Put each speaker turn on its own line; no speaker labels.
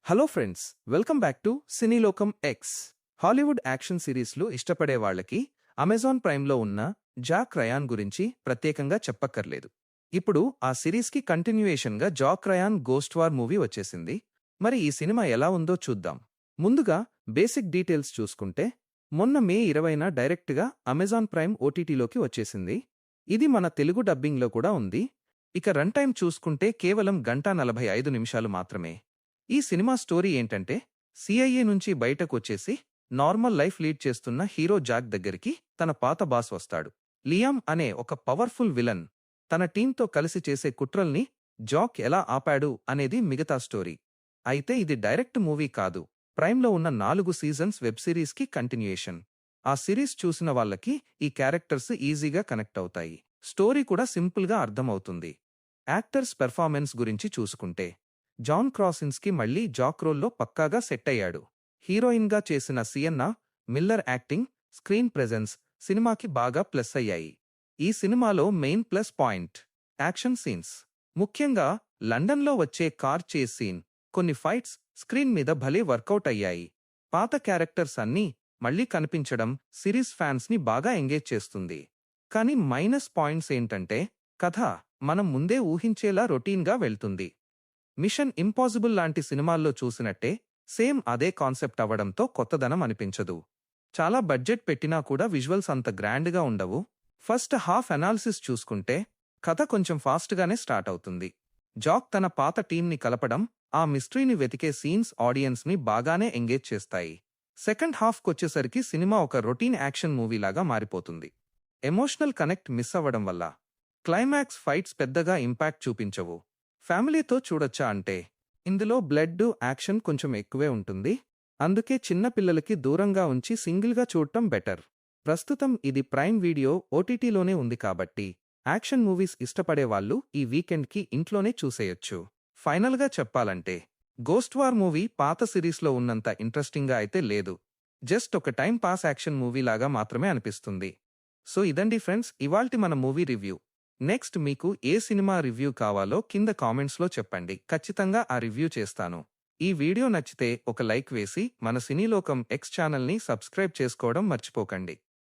Hello friends, welcome back to Cinelokam X. Hollywood action సిరీస్లు ఇష్టపడే వాళ్లకి అమెజాన్ ప్రైమ్లో ఉన్న జాక్ రయాన్ గురించి ప్రత్యేకంగా చెప్పక్కర్లేదు. ఇప్పుడు ఆ సిరీస్కి కంటిన్యూయేషన్గా Jack Ryan Ghost War movie వచ్చేసింది. మరి ఈ సినిమా ఎలా ఉందో చూద్దాం. ముందుగా బేసిక్ డీటెయిల్స్ చూసుకుంటే, మొన్న మే 20న డైరెక్ట్గా అమెజాన్ ప్రైమ్ ఓటీటీలోకి వచ్చేసింది. ఇది మన తెలుగు డబ్బింగ్లో కూడా ఉంది. ఇక రన్ టైం చూసుకుంటే కేవలం 1:45 మాత్రమే. ఈ సినిమా స్టోరీ ఏంటంటే, సిఐఏ నుంచి బయటకొచ్చేసి నార్మల్ లైఫ్ లీడ్ చేస్తున్న హీరో జాక్ దగ్గరికి తన పాత బాస్ వస్తాడు. లియామ్ అనే ఒక పవర్ఫుల్ విలన్ తన టీంతో కలిసి చేసే కుట్రల్ని జాక్ ఎలా ఆపాడు అనేది మిగతా స్టోరీ. అయితే ఇది డైరెక్ట్ మూవీ కాదు, ప్రైమ్లో ఉన్న 4 సీజన్స్ వెబ్ సిరీస్కి కంటిన్యూయేషన్. ఆ సిరీస్ చూసిన వాళ్ళకి ఈ క్యారెక్టర్స్ ఈజీగా కనెక్ట్ అవుతాయి. స్టోరీ కూడా సింపుల్గా అర్థమవుతుంది. యాక్టర్స్ పెర్ఫార్మెన్స్ గురించి చూసుకుంటే, జాన్ క్రాసిన్స్కి మళ్లీ జాక్ రోల్లో పక్కాగా సెట్ అయ్యాడు. హీరోయిన్గా చేసిన సియన్నా మిల్లర్ యాక్టింగ్, స్క్రీన్ ప్రెజెన్స్ సినిమాకి బాగా ప్లస్ అయ్యాయి. ఈ సినిమాలో main plus point action scenes. ముఖ్యంగా లండన్లో వచ్చే కార్ చేస్ సీన్, కొన్ని ఫైట్స్ స్క్రీన్ మీద భలే వర్కౌట్ అయ్యాయి. పాత క్యారెక్టర్స్ అన్నీ మళ్లీ కనిపించడం సిరీస్ ఫ్యాన్స్ని బాగా ఎంగేజ్ చేస్తుంది. కానీ మైనస్ పాయింట్స్ ఏంటంటే, కథ మనం ముందే ఊహించేలా రొటీన్గా వెళ్తుంది. మిషన్ ఇంపాసిబుల్ లాంటి సినిమాల్లో చూసినట్టే సేమ్ అదే కాన్సెప్ట్ అవ్వడంతో కొత్తదనం అనిపించదు. చాలా బడ్జెట్ పెట్టినా కూడా విజువల్స్ అంత గ్రాండ్గా ఉండవు. ఫస్ట్ హాఫ్ అనాలిసిస్ చూసుకుంటే కథ కొంచెం ఫాస్ట్గానే స్టార్ట్ అవుతుంది. జాక్ తన పాత టీంని కలపడం, ఆ మిస్టరీని వెతికే సీన్స్ ఆడియన్స్ని బాగానే ఎంగేజ్ చేస్తాయి. సెకండ్ హాఫ్కొచ్చేసరికి సినిమా ఒక రొటీన్ యాక్షన్ మూవీలాగా మారిపోతుంది. ఎమోషనల్ కనెక్ట్ మిస్ అవ్వడం వల్ల క్లైమాక్స్ ఫైట్స్ పెద్దగా ఇంపాక్ట్ చూపించవు. ఫ్యామిలీతో చూడొచ్చా అంటే, ఇందులో బ్లడ్, యాక్షన్ కొంచెం ఎక్కువే ఉంటుంది. అందుకే చిన్న పిల్లలకి దూరంగా ఉంచి సింగిల్గా చూడటం బెటర్. ప్రస్తుతం ఇది ప్రైమ్ వీడియో ఓటీటీలోనే ఉంది కాబట్టి యాక్షన్ మూవీస్ ఇష్టపడే వాళ్ళు ఈ వీకెండ్కి ఇంట్లోనే చూసేయొచ్చు. ఫైనల్గా చెప్పాలంటే, గోస్ట్ వార్ మూవీ పాత సిరీస్లో ఉన్నంత ఇంట్రెస్టింగ్గా అయితే లేదు. జస్ట్ ఒక టైం పాస్ యాక్షన్ మూవీలాగా మాత్రమే అనిపిస్తుంది. సో ఇదండి ఫ్రెండ్స్, ఇవాల్టి మన మూవీ రివ్యూ. నెక్స్ట్ మీకు ఏ సినిమా రివ్యూ కావాలో కింద కామెంట్స్లో చెప్పండి. ఖచ్చితంగా ఆ రివ్యూ చేస్తాను. ఈ వీడియో నచ్చితే ఒక లైక్ వేసి మన సినీలోకం ఎక్స్ ఛానల్ని సబ్స్క్రైబ్ చేసుకోవడం మర్చిపోకండి.